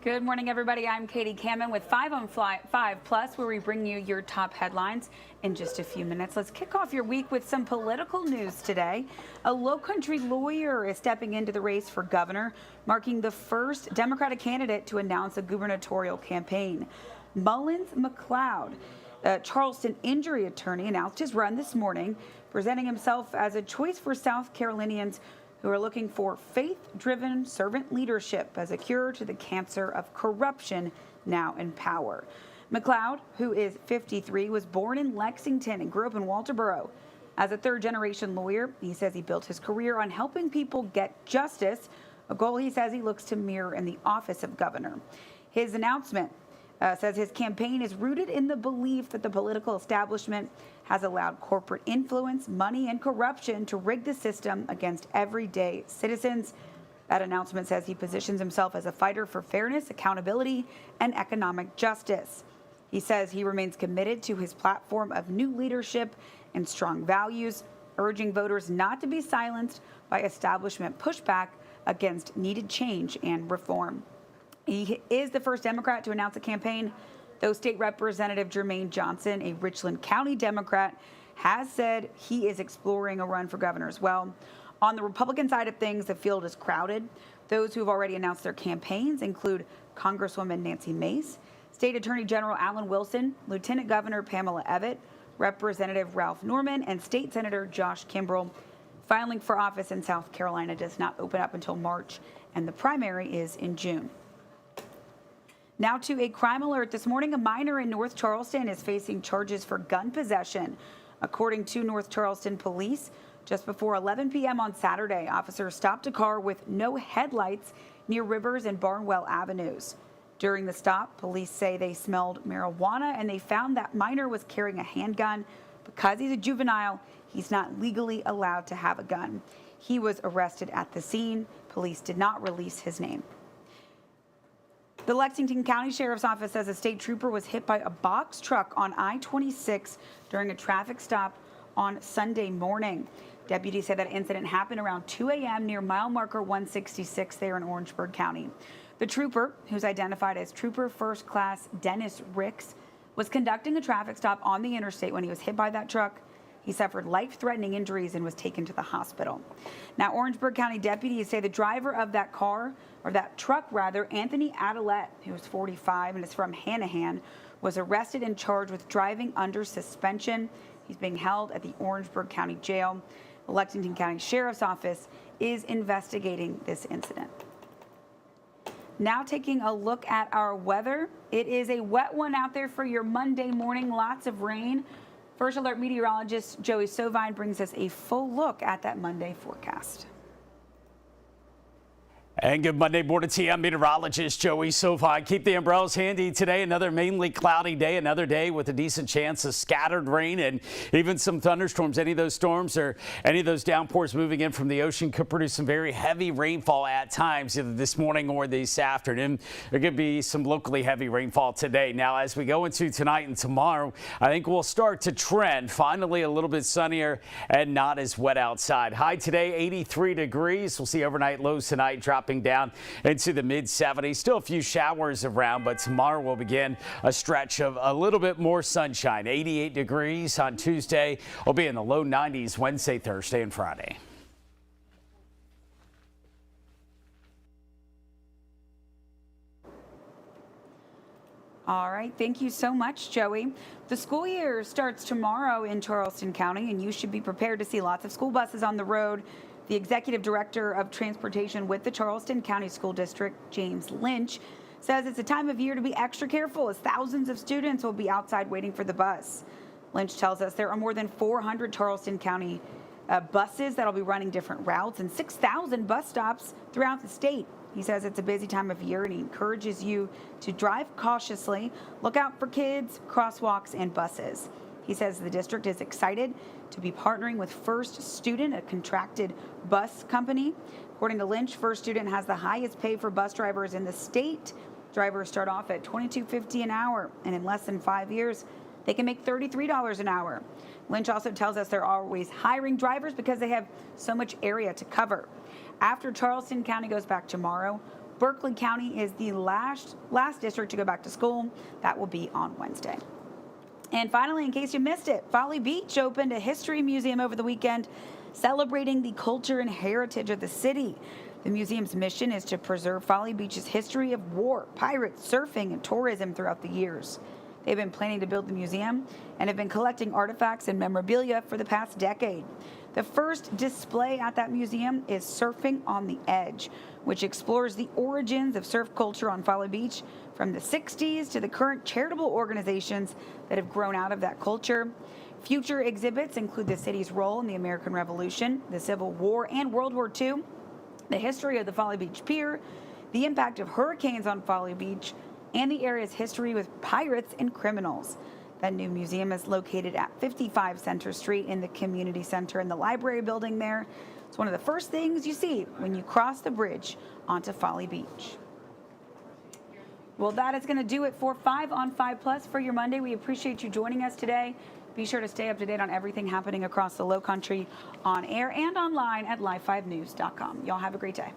Good morning, everybody. I'm Katie Kamin with 5 on 5 Plus, where we bring you your top headlines in just a few minutes. Let's kick off your week with some political news today. A Low-Country lawyer is stepping into the race for governor, marking the first Democratic candidate to announce a gubernatorial campaign. Mullins McLeod, a Charleston injury attorney, announced his run this morning, presenting himself as a choice for South Carolinians who are looking for faith-driven servant leadership as a cure to the cancer of corruption now in power. McLeod, who is 53, was born in Lexington and grew up in Walterboro. As a third-generation lawyer, he says he built his career on helping people get justice, a goal he says he looks to mirror in the office of governor. His announcement says his campaign is rooted in the belief that the political establishment has allowed corporate influence, money, and corruption to rig the system against everyday citizens. That announcement says he positions himself as a fighter for fairness, accountability, and economic justice. He says he remains committed to his platform of new leadership and strong values, urging voters not to be silenced by establishment pushback against needed change and reform. He is the first Democrat to announce a campaign, though State Representative Jermaine Johnson, a Richland County Democrat, has said he is exploring a run for governor as well. On the Republican side of things, the field is crowded. Those who have already announced their campaigns include Congresswoman Nancy Mace, State Attorney General Alan Wilson, Lieutenant Governor Pamela Evette, Representative Ralph Norman, and State Senator Josh Kimbrell. Filing for office in South Carolina does not open up until March, and the primary is in June. Now to a crime alert. This morning, a minor in North Charleston is facing charges for gun possession. According to North Charleston police, just before 11 p.m. on Saturday, officers stopped a car with no headlights near Rivers and Barnwell Avenues. During the stop, police say they smelled marijuana and they found that minor was carrying a handgun. Because he's a juvenile, he's not legally allowed to have a gun. He was arrested at the scene. Police did not release his name. The Lexington County Sheriff's Office says a state trooper was hit by a box truck on I-26 during a traffic stop on Sunday morning. Deputies say that incident happened around 2 a.m. near mile marker 166 there in Orangeburg County. The trooper, who's identified as Trooper First Class Dennis Ricks, was conducting a traffic stop on the interstate when he was hit by that truck. He suffered life-threatening injuries and was taken to the hospital. Now, Orangeburg County deputies say the driver of that car, or that truck rather, Anthony Adelet, who is 45 and is from Hanahan, was arrested and charged with driving under suspension. He's being held at the Orangeburg County Jail. The Lexington County Sheriff's Office is investigating this incident. Now taking a look at our weather. It is a wet one out there for your Monday morning. Lots of rain. First Alert meteorologist Joey Sovine brings us a full look at that Monday forecast. And good Monday morning to you. I'm meteorologist Joey Sovine. Keep the umbrellas handy today. Another mainly cloudy day, another day with a decent chance of scattered rain and even some thunderstorms. Any of those storms or any of those downpours moving in from the ocean could produce some very heavy rainfall at times, either this morning or this afternoon. There could be some locally heavy rainfall today. Now, as we go into tonight and tomorrow, I think we'll start to trend. Finally, a little bit sunnier and not as wet outside. High today, 83 degrees. We'll see overnight lows tonight dropping down into the mid-70s. Still a few showers around, but tomorrow will begin a stretch of a little bit more sunshine. 88 degrees on Tuesday. We'll be in the low 90s Wednesday, Thursday, and Friday. All right, thank you so much, Joey. The school year starts tomorrow in Charleston County, and you should be prepared to see lots of school buses on the road. The executive director of transportation with the Charleston County School District, James Lynch, says it's a time of year to be extra careful as thousands of students will be outside waiting for the bus. Lynch tells us there are more than 400 Charleston County buses that'll be running different routes and 6,000 bus stops throughout the state. He says it's a busy time of year and he encourages you to drive cautiously, look out for kids, crosswalks, and buses. He says the district is excited to be partnering with First Student, a contracted bus company. According to Lynch, First Student has the highest pay for bus drivers in the state. Drivers start off at $22.50 an hour, and in less than 5 years, they can make $33 an hour. Lynch also tells us they're always hiring drivers because they have so much area to cover. After Charleston County goes back tomorrow, Berkeley County is the last district to go back to school. That will be on Wednesday. And finally, in case you missed it, Folly Beach opened a history museum over the weekend, celebrating the culture and heritage of the city. The museum's mission is to preserve Folly Beach's history of war, pirates, surfing, and tourism throughout the years. They've been planning to build the museum and have been collecting artifacts and memorabilia for the past decade. The first display at that museum is Surfing on the Edge, which explores the origins of surf culture on Folly Beach from the 60s to the current charitable organizations that have grown out of that culture. Future exhibits include the city's role in the American Revolution, the Civil War, and World War II, the history of the Folly Beach Pier, the impact of hurricanes on Folly Beach, and the area's history with pirates and criminals. That new museum is located at 55 Center Street in the community center in the library building there. It's one of the first things you see when you cross the bridge onto Folly Beach. Well, that is going to do it for 5 on 5 Plus for your Monday. We appreciate you joining us today. Be sure to stay up to date on everything happening across the Low Country on air and online at live5news.com. Y'all have a great day.